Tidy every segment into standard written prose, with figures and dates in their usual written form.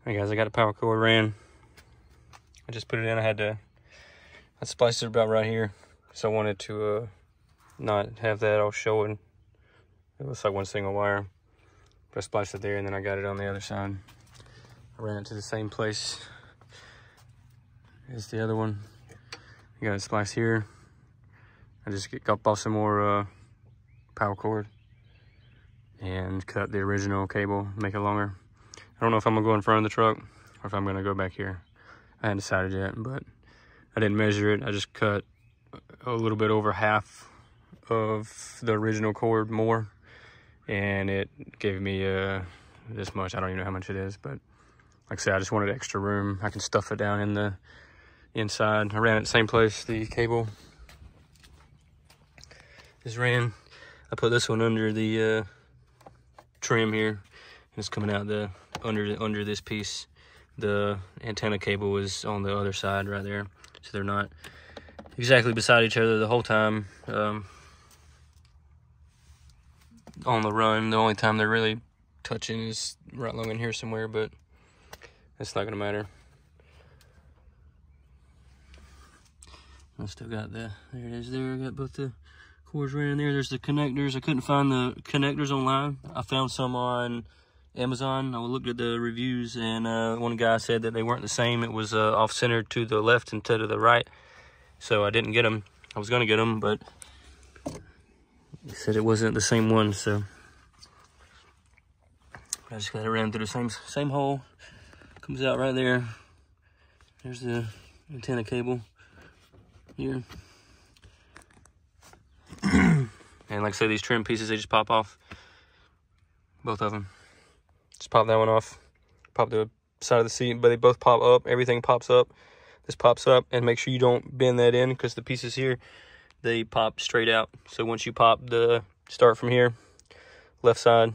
Hey guys, I got a power cord ran. I just put it in. I spliced it about right here, so I wanted to not have that all showing. It looks like one single wire. But I spliced it there, and then I got it on the other side. I ran it to the same place as the other one. I got it spliced here. I just got off some more power cord and cut the original cable, make it longer. I don't know if I'm gonna go in front of the truck or if I'm gonna go back here. I hadn't decided yet, but I didn't measure it. I just cut a little bit over half of the original cord more, and it gave me this much. I don't even know how much it is, but like I said, I just wanted extra room. I can stuff it down in the inside. I ran it the same place the cable is ran. I put this one under the trim here, and it's coming out under this piece. The antenna cable is on the other side right there, so they're not exactly beside each other the whole time. On the run, the only time they're really touching is right along in here somewhere, but that's not gonna matter. I still got there it is there. I got both the cords ran in there. There's the connectors. I couldn't find the connectors online. I found some on Amazon. I looked at the reviews, and one guy said that they weren't the same. It was off-center to the left instead of the right, so I didn't get them. I was gonna get them, but he said it wasn't the same one, so I just got it ran through the same hole. Comes out right there. There's the antenna cable here. And like I said, these trim pieces, they just pop off. Both of them. Just pop that one off. Pop the side of the seat, but they both pop up. Everything pops up. This pops up, and make sure you don't bend that in, because the pieces here, they pop straight out. So once you pop start from here, left side,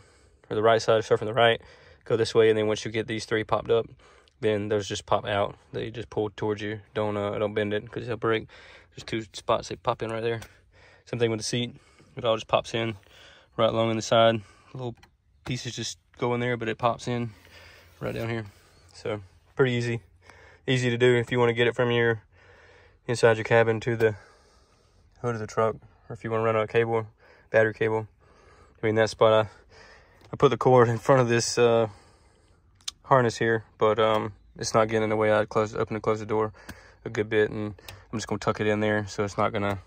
or the right side, start from the right, go this way, and then once you get these three popped up, then those just pop out. They just pull towards you. Don't bend it, because they'll break. There's two spots they pop in right there. Same thing with the seat. It all just pops in right along in the side. Little pieces just go in there, but it pops in right down here. So pretty easy to do if you want to get it from your inside your cabin to the hood of the truck, or if you want to run a cable, battery cable. I mean, that spot, I put the cord in front of this harness here, but it's not getting in the way. I open and close the door a good bit, and I'm just gonna tuck it in there, so it's not gonna.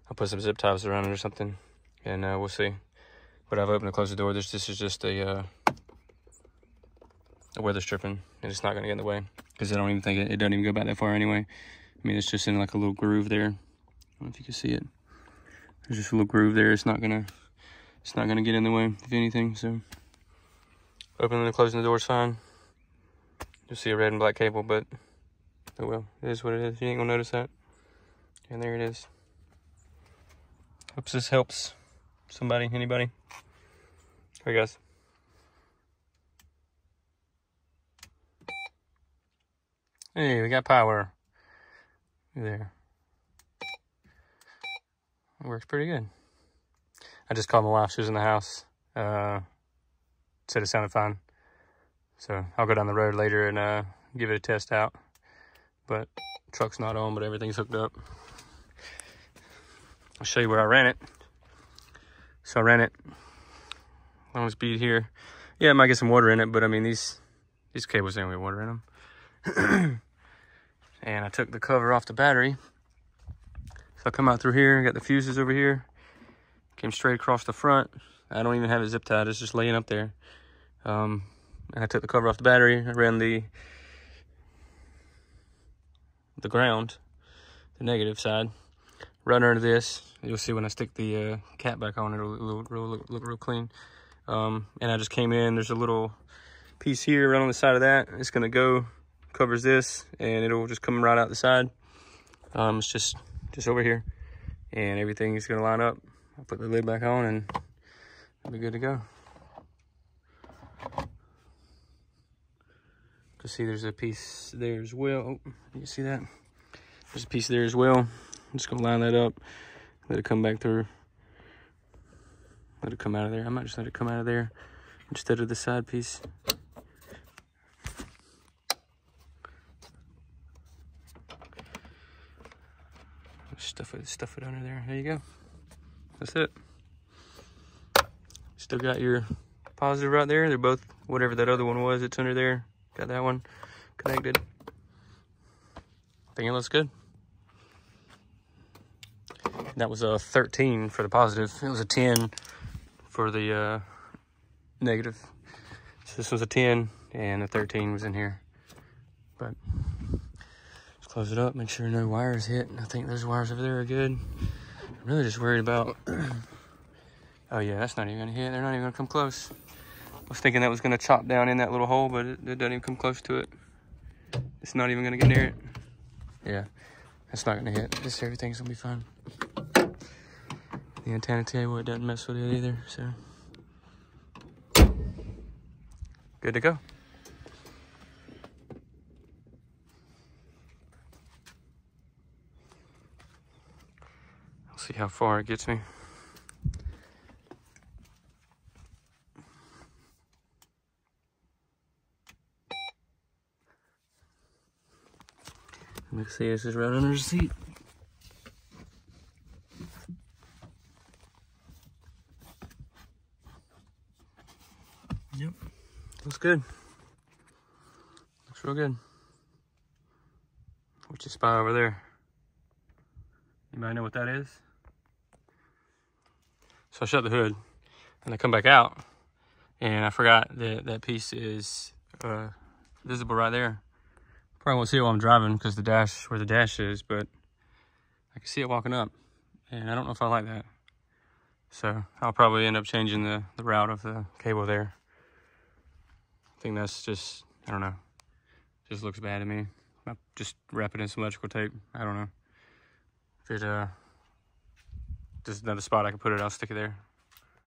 I'll put some zip ties around it or something, and we'll see. But I've opened and closed the door. This is just a weather stripping, and it's not gonna get in the way, because I don't even think it doesn't even go back that far anyway. I mean, it's just in like a little groove there. I don't know if you can see it. There's just a little groove there. It's not gonna get in the way, if anything. So opening and closing the door is fine. You'll see a red and black cable, but oh well, it is what it is. You ain't gonna notice that. And there it is. Hope this helps somebody, anybody. All right, guys. Hey, we got power. There. It works pretty good. I just called my wife. She was in the house. Said it sounded fine. So I'll go down the road later and give it a test out. But truck's not on, but everything's hooked up. I'll show you where I ran it. So I ran it on speed here. Yeah, it might get some water in it, but I mean, these cables don't get water in them. And I took the cover off the battery. So I come out through here, got the fuses over here. Came straight across the front. I don't even have it zip tied, it's just laying up there. And I took the cover off the battery. I ran the ground, the negative side, right under this. You'll see when I stick the cap back on, it'll look real clean. And I just came in, there's a little piece here right on the side of that. It's gonna go, covers this, and it'll just come right out the side. It's just over here, and everything is gonna line up. I'll put the lid back on, and it'll be good to go. You see there's a piece there as well. Oh, you see that? There's a piece there as well. I'm just gonna line that up, let it come back through, let it come out of there. I might just let it come out of there instead of the side piece. Stuff it under there. There you go. That's it. Still got your positive right there. They're both, whatever that other one was, it's under there. Got that one connected. I think it looks good. That was a 13 for the positive. It was a 10 for the negative. So this was a 10 and the 13 was in here. But let's close it up, make sure no wires hit. I think those wires over there are good. I'm really just worried about, oh yeah, that's not even gonna hit. They're not even gonna come close. I was thinking that was gonna chop down in that little hole, but it doesn't even come close to it. It's not even gonna get near it. Yeah, that's not gonna hit. Just everything's gonna be fine. The antenna table, it doesn't mess with it either, so. Good to go. I'll see how far it gets me. You can see this is right under the seat. Yep, looks good. Looks real good. What's your spot over there? Anybody know what that is? So I shut the hood and I come back out and I forgot that that piece is visible right there. Probably won't see it while I'm driving because the dash, where the dash is, but I can see it walking up and I don't know if I like that. So I'll probably end up changing the route of the cable there. I think that's just, I don't know, just looks bad to me. I'll just wrap it in some electrical tape. I don't know. If it, just another spot I can put it, I'll stick it there.